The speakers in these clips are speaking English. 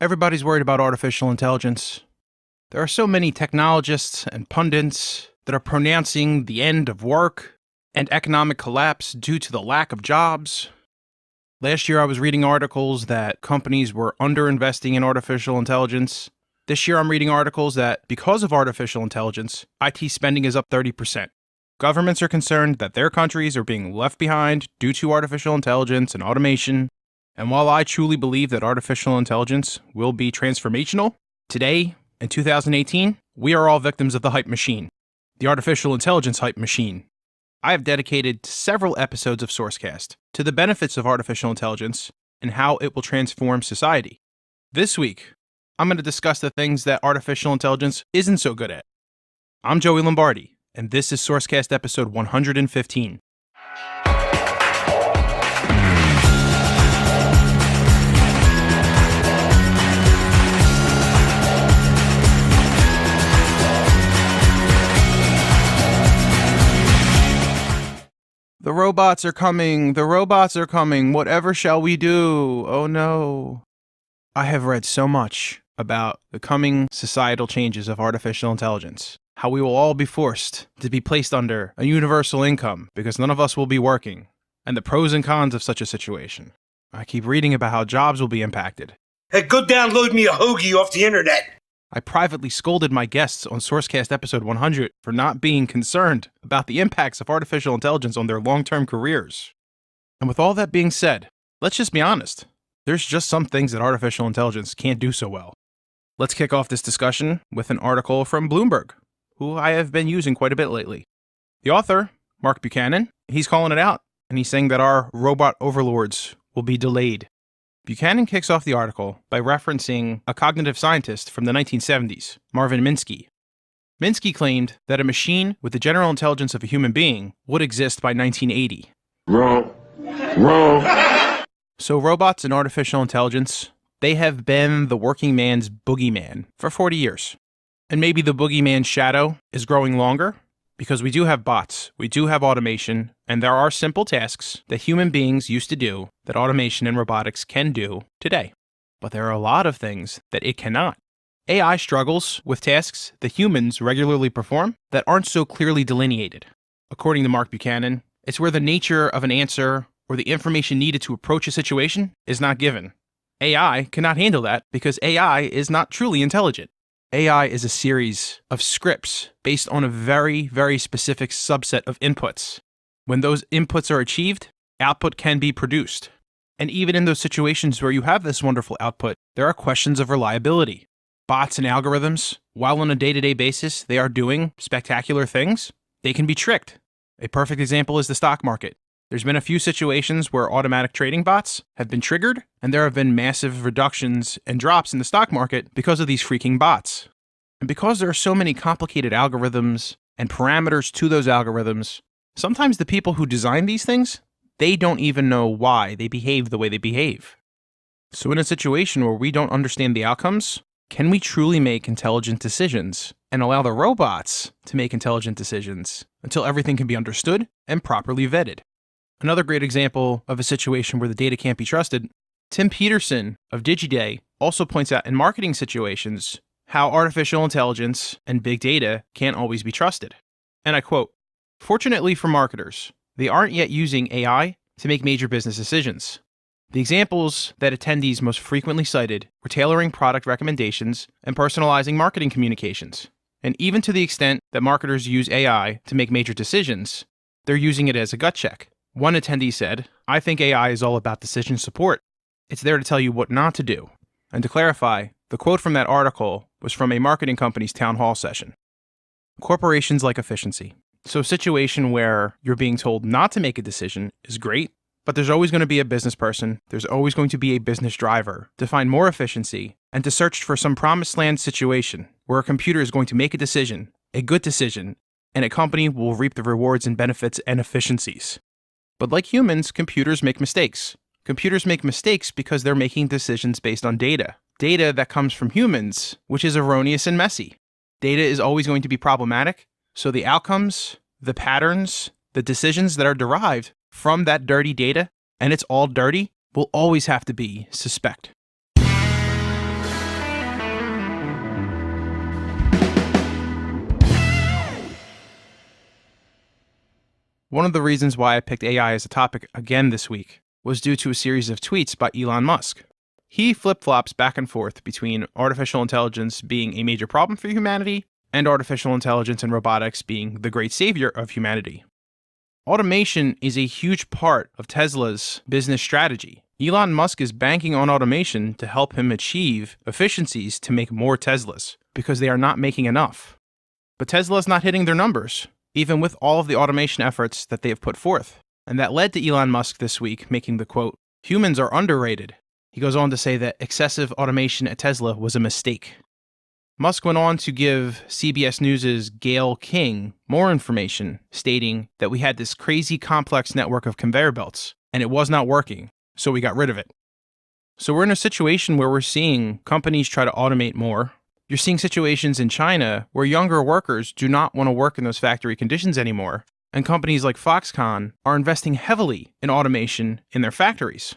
Everybody's worried about artificial intelligence. There are so many technologists and pundits that are pronouncing the end of work and economic collapse due to the lack of jobs. Last year I was reading articles that companies were underinvesting in artificial intelligence. This year I'm reading articles that because of artificial intelligence, IT spending is up 30%. Governments are concerned that their countries are being left behind due to artificial intelligence and automation. And while I truly believe that artificial intelligence will be transformational, today, in 2018, we are all victims of the hype machine, the artificial intelligence hype machine. I have dedicated several episodes of SourceCast to the benefits of artificial intelligence and how it will transform society. This week, I'm going to discuss the things that artificial intelligence isn't so good at. I'm Joey Lombardi, and this is SourceCast episode 115. The robots are coming, whatever shall we do? Oh no. I have read so much about the coming societal changes of artificial intelligence, how we will all be forced to be placed under a universal income because none of us will be working, and the pros and cons of such a situation. I keep reading about how jobs will be impacted. Hey, go download me a hoagie off the internet. I privately scolded my guests on SourceCast episode 100 for not being concerned about the impacts of artificial intelligence on their long-term careers. And with all that being said, let's just be honest. There's just some things that artificial intelligence can't do so well. Let's kick off this discussion with an article from Bloomberg, who I have been using quite a bit lately. The author, Mark Buchanan, he's calling it out, and he's saying that our robot overlords will be delayed. Buchanan kicks off the article by referencing a cognitive scientist from the 1970s, Marvin Minsky. Minsky claimed that a machine with the general intelligence of a human being would exist by 1980. Wrong. So robots and artificial intelligence, they have been the working man's boogeyman for 40 years. And maybe the boogeyman's shadow is growing longer because we do have bots, we do have automation, and there are simple tasks that human beings used to do that automation and robotics can do today. But there are a lot of things that it cannot. AI struggles with tasks that humans regularly perform that aren't so clearly delineated. According to Mark Buchanan, it's where the nature of an answer or the information needed to approach a situation is not given. AI cannot handle that because AI is not truly intelligent. AI is a series of scripts based on a very, very specific subset of inputs. When those inputs are achieved, output can be produced. And even in those situations where you have this wonderful output, there are questions of reliability. Bots and algorithms, while on a day-to-day basis they are doing spectacular things, they can be tricked. A perfect example is the stock market. There's been a few situations where automatic trading bots have been triggered, and there have been massive reductions and drops in the stock market because of these freaking bots. And because there are so many complicated algorithms and parameters to those algorithms, sometimes the people who design these things, they don't even know why they behave the way they behave. So in a situation where we don't understand the outcomes, can we truly make intelligent decisions and allow the robots to make intelligent decisions until everything can be understood and properly vetted? Another great example of a situation where the data can't be trusted, Tim Peterson of Digiday also points out in marketing situations how artificial intelligence and big data can't always be trusted. And I quote, "Fortunately for marketers, they aren't yet using AI to make major business decisions. The examples that attendees most frequently cited were tailoring product recommendations and personalizing marketing communications. And even to the extent that marketers use AI to make major decisions, they're using it as a gut check. One attendee said, I think AI is all about decision support. It's there to tell you what not to do. And to clarify, the quote from that article was from a marketing company's town hall session. Corporations like efficiency. So a situation where you're being told not to make a decision is great, but there's always going to be a business person, there's always going to be a business driver to find more efficiency and to search for some promised land situation where a computer is going to make a decision, a good decision, and a company will reap the rewards and benefits and efficiencies. But like humans, computers make mistakes. Computers make mistakes because they're making decisions based on data. Data that comes from humans, which is erroneous and messy. Data is always going to be problematic, so the outcomes, the patterns, the decisions that are derived from that dirty data, and it's all dirty, will always have to be suspect. One of the reasons why I picked AI as a topic again this week was due to a series of tweets by Elon Musk. He flip-flops back and forth between artificial intelligence being a major problem for humanity and artificial intelligence and robotics being the great savior of humanity. Automation is a huge part of Tesla's business strategy. Elon Musk is banking on automation to help him achieve efficiencies to make more Teslas, because they are not making enough. But Tesla is not hitting their numbers, even with all of the automation efforts that they have put forth. And that led to Elon Musk this week making the quote, "Humans are underrated." He goes on to say that excessive automation at Tesla was a mistake. Musk went on to give CBS News' Gayle King more information, stating that we had this crazy complex network of conveyor belts, and it was not working, so we got rid of it. So we're in a situation where we're seeing companies try to automate more. You're seeing situations in China where younger workers do not want to work in those factory conditions anymore, and companies like Foxconn are investing heavily in automation in their factories.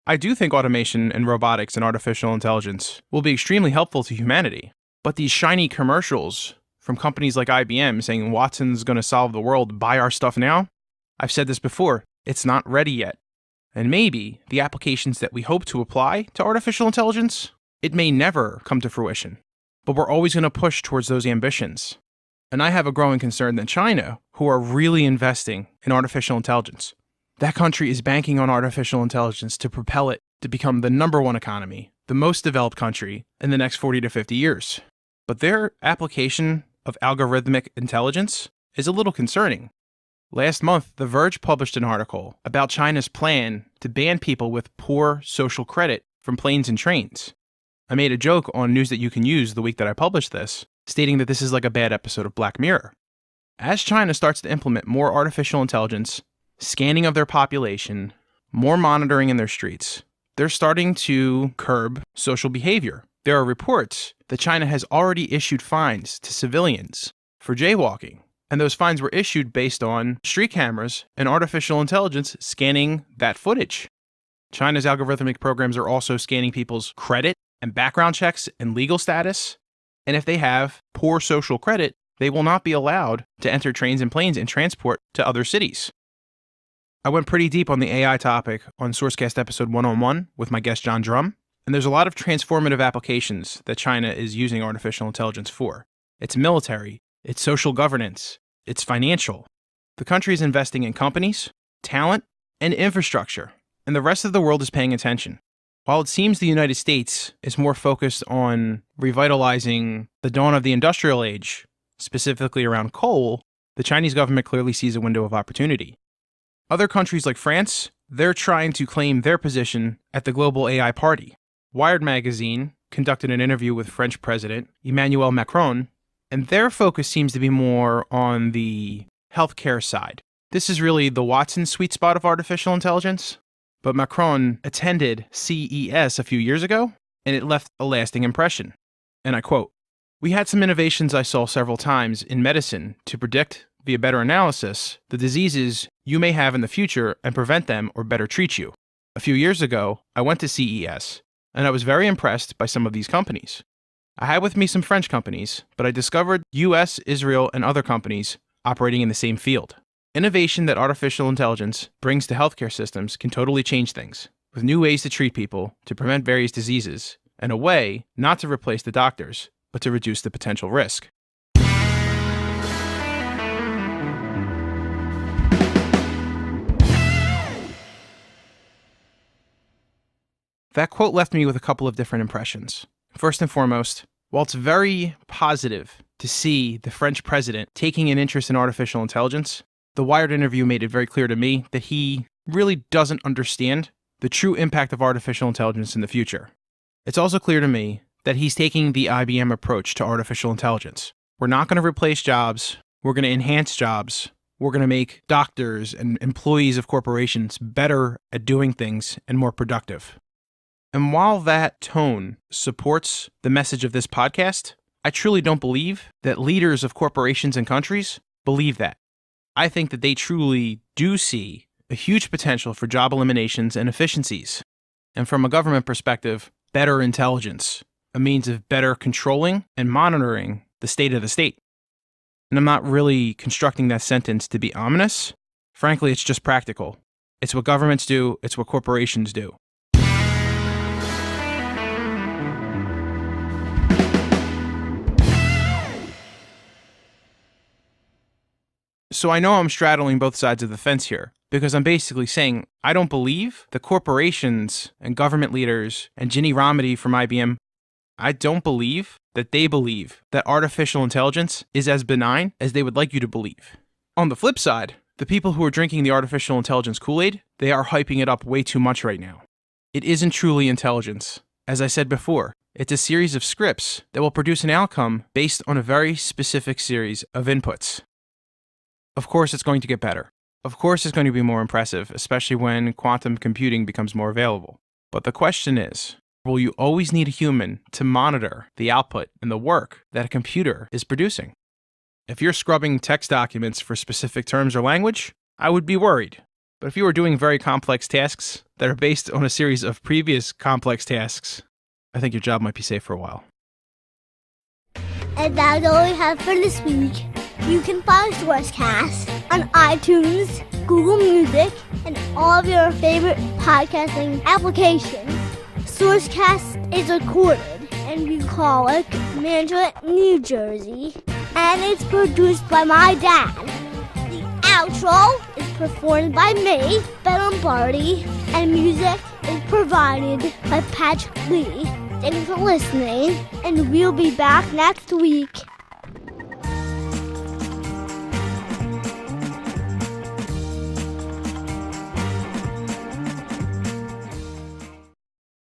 I do think automation and robotics and artificial intelligence will be extremely helpful to humanity, but these shiny commercials from companies like IBM saying Watson's going to solve the world, buy our stuff now, I've said this before, it's not ready yet. And maybe the applications that we hope to apply to artificial intelligence, it may never come to fruition. But we're always going to push towards those ambitions. And I have a growing concern that China, who are really investing in artificial intelligence, that country is banking on artificial intelligence to propel it to become the #1 economy, the most developed country in the next 40 to 50 years. But their application of algorithmic intelligence is a little concerning. Last month, The Verge published an article about China's plan to ban people with poor social credit from planes and trains. I made a joke on News That You Can Use the week that I published this, stating that this is like a bad episode of Black Mirror. As China starts to implement more artificial intelligence, scanning of their population, more monitoring in their streets, they're starting to curb social behavior. There are reports that China has already issued fines to civilians for jaywalking, and those fines were issued based on street cameras and artificial intelligence scanning that footage. China's algorithmic programs are also scanning people's credit and background checks and legal status, and if they have poor social credit, they will not be allowed to enter trains and planes and transport to other cities. I went pretty deep on the AI topic on SourceCast episode 101 with my guest John Drum, and there's a lot of transformative applications that China is using artificial intelligence for. It's military, it's social governance, it's financial. The country is investing in companies, talent, and infrastructure, and the rest of the world is paying attention. While it seems the United States is more focused on revitalizing the dawn of the industrial age, specifically around coal, the Chinese government clearly sees a window of opportunity. Other countries like France, they're trying to claim their position at the global AI party. Wired magazine conducted an interview with French President Emmanuel Macron, and their focus seems to be more on the healthcare side. This is really the Watson sweet spot of artificial intelligence. But Macron attended CES a few years ago, and it left a lasting impression. And I quote, "We had some innovations I saw several times in medicine to predict, via better analysis, the diseases you may have in the future and prevent them or better treat you. A few years ago, I went to CES, and I was very impressed by some of these companies. I had with me some French companies, but I discovered US, Israel, and other companies operating in the same field. Innovation that artificial intelligence brings to healthcare systems can totally change things, with new ways to treat people, to prevent various diseases, and a way not to replace the doctors, but to reduce the potential risk." That quote left me with a couple of different impressions. First and foremost, while it's very positive to see the French president taking an interest in artificial intelligence, the Wired interview made it very clear to me that he really doesn't understand the true impact of artificial intelligence in the future. It's also clear to me that he's taking the IBM approach to artificial intelligence. We're not going to replace jobs. We're going to enhance jobs. We're going to make doctors and employees of corporations better at doing things and more productive. And while that tone supports the message of this podcast, I truly don't believe that leaders of corporations and countries believe that. I think that they truly do see a huge potential for job eliminations and efficiencies. And from a government perspective, better intelligence, a means of better controlling and monitoring the state of the state. And I'm not really constructing that sentence to be ominous, Frankly, it's just practical. It's what governments do. It's what corporations do. So I know I'm straddling both sides of the fence here, because I'm basically saying I don't believe the corporations and government leaders and Ginny Rometty from IBM, I don't believe that they believe that artificial intelligence is as benign as they would like you to believe. On the flip side, the people who are drinking the artificial intelligence Kool-Aid, they are hyping it up way too much right now. It isn't truly intelligence. As I said before, it's a series of scripts that will produce an outcome based on a very specific series of inputs. Of course, it's going to get better. Of course, it's going to be more impressive, especially when quantum computing becomes more available. But the question is, will you always need a human to monitor the output and the work that a computer is producing? If you're scrubbing text documents for specific terms or language, I would be worried. But if you are doing very complex tasks that are based on a series of previous complex tasks, I think your job might be safe for a while. And that's all we have for this week. You can find SourceCast on iTunes, Google Music, and all of your favorite podcasting applications. SourceCast is recorded in bucolic, Mantua, New Jersey, and it's produced by my dad. The outro is performed by me, Ben Lombardi, and music is provided by Patrick Lee. Thanks for listening, and we'll be back next week.